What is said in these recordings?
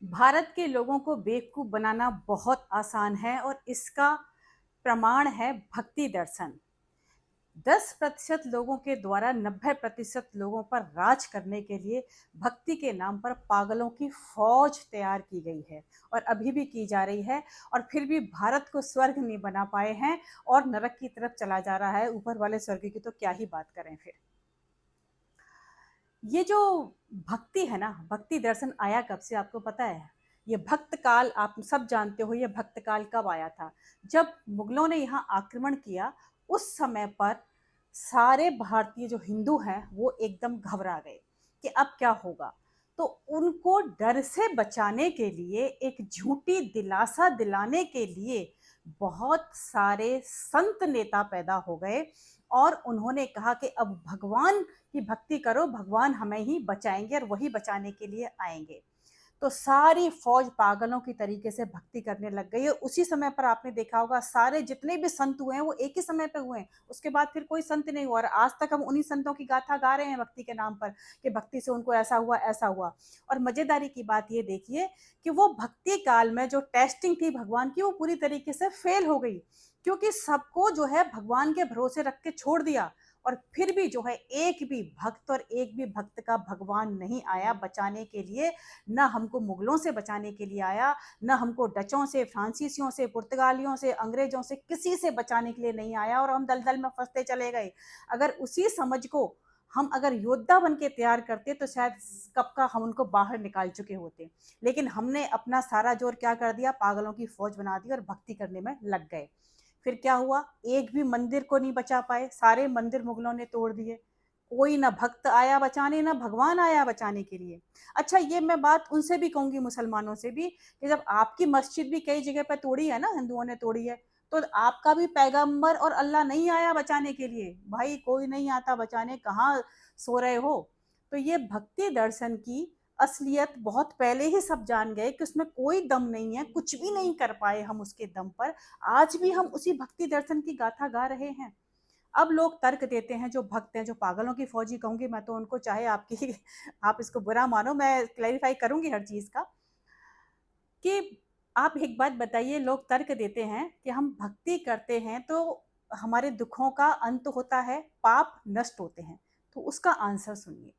भारत के लोगों को बेवकूफ़ बनाना बहुत आसान है और इसका प्रमाण है भक्ति दर्शन। 10% लोगों के द्वारा 90% लोगों पर राज करने के लिए भक्ति के नाम पर पागलों की फौज तैयार की गई है और अभी भी की जा रही है। और फिर भी भारत को स्वर्ग नहीं बना पाए हैं और नरक की तरफ चला जा रहा है। ऊपर वाले स्वर्ग की तो क्या ही बात करें फिर। ये जो भक्ति है ना, भक्ति दर्शन आया कब से आपको पता है? ये भक्त काल आप सब जानते हो। ये भक्त काल कब आया था? जब मुगलों ने यहाँ आक्रमण किया, उस समय पर सारे भारतीय जो हिंदू हैं वो एकदम घबरा गए कि अब क्या होगा। तो उनको डर से बचाने के लिए, एक झूठी दिलासा दिलाने के लिए बहुत सारे संत नेता पैदा हो गए और उन्होंने कहा कि अब भगवान की भक्ति करो, भगवान हमें ही बचाएंगे और वही बचाने के लिए आएंगे। तो सारी फौज पागलों की तरीके से भक्ति करने लग गई और उसी समय पर आपने देखा होगा सारे जितने भी संत हुए हैं वो एक ही समय पे हुए हैं। उसके बाद फिर कोई संत नहीं हुआ और आज तक हम उन्हीं संतों की गाथा गा रहे हैं भक्ति के नाम पर कि भक्ति से उनको ऐसा हुआ ऐसा हुआ। और मजेदारी की बात ये देखिए कि वो भक्ति काल में जो टेस्टिंग थी भगवान की वो पूरी तरीके से फेल हो गई, क्योंकि सबको जो है भगवान के भरोसे रख के छोड़ दिया। और फिर भी जो है एक भी भक्त और एक भी भक्त का भगवान नहीं आया बचाने के लिए। न हमको मुगलों से बचाने के लिए आया, न हमको डचों से, फ्रांसीसियों से, पुर्तगालियों से, अंग्रेजों से, किसी से बचाने के लिए नहीं आया और हम दलदल में फंसते चले गए। अगर उसी समझ को हम अगर योद्धा बन के तैयार करते तो शायद कब का हम उनको बाहर निकाल चुके होते। लेकिन हमने अपना सारा जोर क्या कर दिया, पागलों की फौज बना दी और भक्ति करने में लग गए। फिर क्या हुआ, एक भी मंदिर को नहीं बचा पाए, सारे मंदिर मुगलों ने तोड़ दिए। कोई ना भक्त आया बचाने, ना भगवान आया बचाने के लिए। अच्छा, ये मैं बात उनसे भी कहूंगी, मुसलमानों से भी, कि जब आपकी मस्जिद भी कई जगह पर तोड़ी है ना, हिंदुओं ने तोड़ी है, तो आपका भी पैगंबर और अल्लाह नहीं आया बचाने के लिए? भाई कोई नहीं आता बचाने, कहाँ सो रहे हो? तो ये भक्ति दर्शन की असलियत बहुत पहले ही सब जान गए कि उसमें कोई दम नहीं है, कुछ भी नहीं कर पाए हम उसके दम पर। आज भी हम उसी भक्ति दर्शन की गाथा गा रहे हैं। अब लोग तर्क देते हैं, जो भक्त हैं, जो पागलों की फौजी कहूंगी मैं तो उनको, चाहे आपकी आप इसको बुरा मानो, मैं क्लैरिफाई करूंगी हर चीज का, कि आप एक बात बताइए, लोग तर्क देते हैं कि हम भक्ति करते हैं तो हमारे दुखों का अंत होता है, पाप नष्ट होते हैं। तो उसका आंसर सुनिए।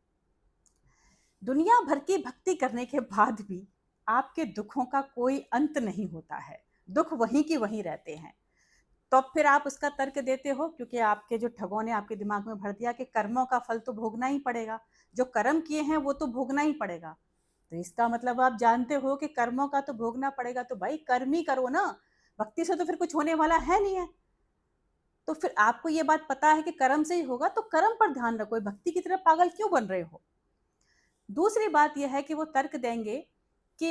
दुनिया भर की भक्ति करने के बाद भी आपके दुखों का कोई अंत नहीं होता है, दुख वहीं की वहीं रहते हैं। तो अब फिर आप उसका तर्क देते हो क्योंकि आपके जो ठगों ने आपके दिमाग में भर दिया कि कर्मों का फल तो भोगना ही पड़ेगा, जो कर्म किए हैं वो तो भोगना ही पड़ेगा। तो इसका मतलब आप जानते हो कि कर्मों का तो भोगना पड़ेगा, तो भाई कर्म ही करो ना, भक्ति से तो फिर कुछ होने वाला है नहीं है। तो फिर आपको ये बात पता है कि कर्म से ही होगा, तो कर्म पर ध्यान रखो, भक्ति की तरफ पागल क्यों बन रहे हो? दूसरी बात यह है कि वो तर्क देंगे कि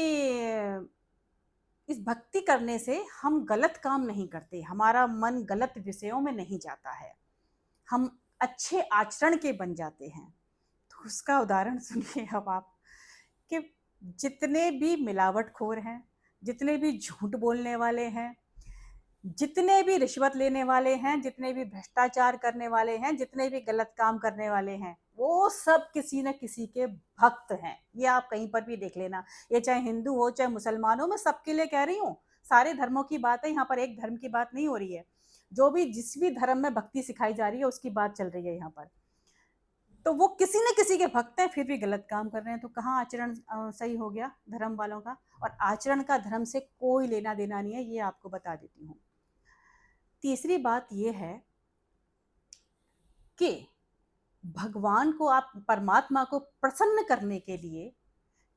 इस भक्ति करने से हम गलत काम नहीं करते, हमारा मन गलत विषयों में नहीं जाता है, हम अच्छे आचरण के बन जाते हैं। तो उसका उदाहरण सुनिए अब आप, कि जितने भी मिलावटखोर हैं, जितने भी झूठ बोलने वाले हैं, जितने भी रिश्वत लेने वाले हैं, जितने भी भ्रष्टाचार करने वाले हैं, जितने भी गलत काम करने वाले हैं, वो सब किसी न किसी के भक्त हैं। ये आप कहीं पर भी देख लेना, ये चाहे हिंदू हो चाहे मुसलमान हो, मैं सबके लिए कह रही हूँ। सारे धर्मों की बात है यहाँ पर, एक धर्म की बात नहीं हो रही है। जो भी जिस भी धर्म में भक्ति सिखाई जा रही है उसकी बात चल रही है यहाँ पर। तो वो किसी न किसी के भक्त हैं, फिर भी गलत काम कर रहे हैं। तो कहाँ आचरण सही हो गया धर्म वालों का? और आचरण का धर्म से कोई लेना देना नहीं है, ये आपको बता देती हूँ। तीसरी बात ये है कि भगवान को, आप परमात्मा को प्रसन्न करने के लिए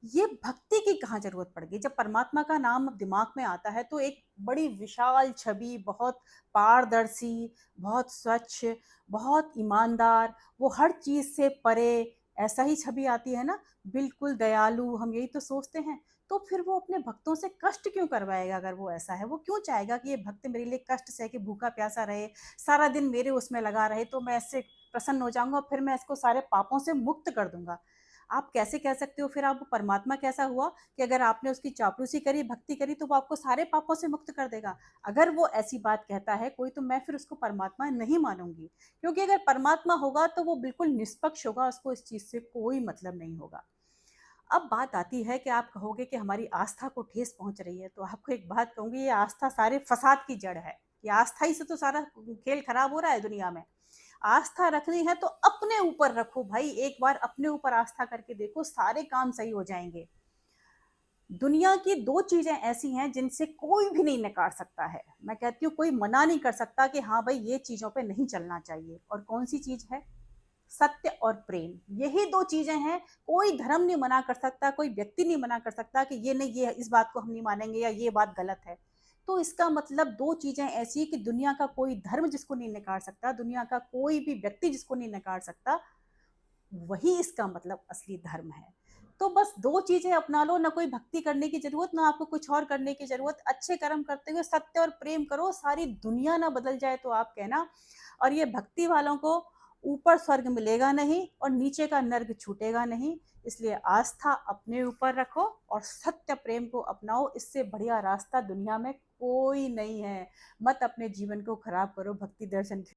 ये भक्ति की कहाँ जरूरत पड़ गई? जब परमात्मा का नाम दिमाग में आता है तो एक बड़ी विशाल छवि, बहुत पारदर्शी, बहुत स्वच्छ, बहुत ईमानदार, वो हर चीज से परे, ऐसा ही छवि आती है ना, बिल्कुल दयालु, हम यही तो सोचते हैं। तो फिर वो अपने भक्तों से कष्ट क्यों करवाएगा? अगर वो ऐसा है, वो क्यों चाहेगा कि ये भक्त मेरे लिए कष्ट सह के भूखा प्यासा रहे, सारा दिन मेरे उसमें लगा रहे, तो मैं इससे प्रसन्न हो जाऊंगा, फिर मैं इसको सारे पापों से मुक्त कर दूंगा। आप कैसे कह सकते हो फिर? आप परमात्मा कैसा हुआ कि अगर आपने उसकी चापलूसी करी, भक्ति करी, तो वो आपको सारे पापों से मुक्त कर देगा? अगर वो ऐसी बात कहता है कोई, तो मैं फिर उसको परमात्मा नहीं मानूंगी, क्योंकि अगर परमात्मा होगा तो वो बिल्कुल निष्पक्ष होगा, उसको इस चीज से कोई मतलब नहीं होगा। अब बात आती है कि आप कहोगे कि हमारी आस्था को ठेस पहुंच रही है, तो आपको एक बात कहूंगी, ये आस्था सारे फसाद की जड़ है। ये आस्था ही से तो सारा खेल खराब हो रहा है दुनिया में। आस्था रखनी है तो अपने ऊपर रखो भाई, एक बार अपने ऊपर आस्था करके देखो, सारे काम सही हो जाएंगे। दुनिया की दो चीजें ऐसी हैं जिनसे कोई भी नहीं नकार सकता है, मैं कहती हूँ कोई मना नहीं कर सकता कि हाँ भाई ये चीजों पे नहीं चलना चाहिए। और कौन सी चीज है? सत्य और प्रेम। यही दो चीजें हैं। कोई धर्म नहीं मना कर सकता, कोई व्यक्ति नहीं मना कर सकता कि ये नहीं, ये इस बात को हम नहीं मानेंगे या ये बात गलत है। तो इसका मतलब दो चीजें ऐसी है कि दुनिया का कोई धर्म जिसको नहीं नकार सकता, दुनिया का कोई भी व्यक्ति जिसको नहीं नकार सकता, वही इसका मतलब असली धर्म है। तो बस दो चीजें अपना लो, ना कोई भक्ति करने की जरूरत, ना आपको कुछ और करने की जरूरत। अच्छे कर्म करते हुए सत्य और प्रेम करो, सारी दुनिया ना बदल जाए तो आप कहना। और ये भक्ति वालों को ऊपर स्वर्ग मिलेगा नहीं और नीचे का नर्क छूटेगा नहीं। इसलिए आस्था अपने ऊपर रखो और सत्य प्रेम को अपनाओ, इससे बढ़िया रास्ता दुनिया में कोई नहीं है। मत अपने जीवन को खराब करो भक्ति दर्शन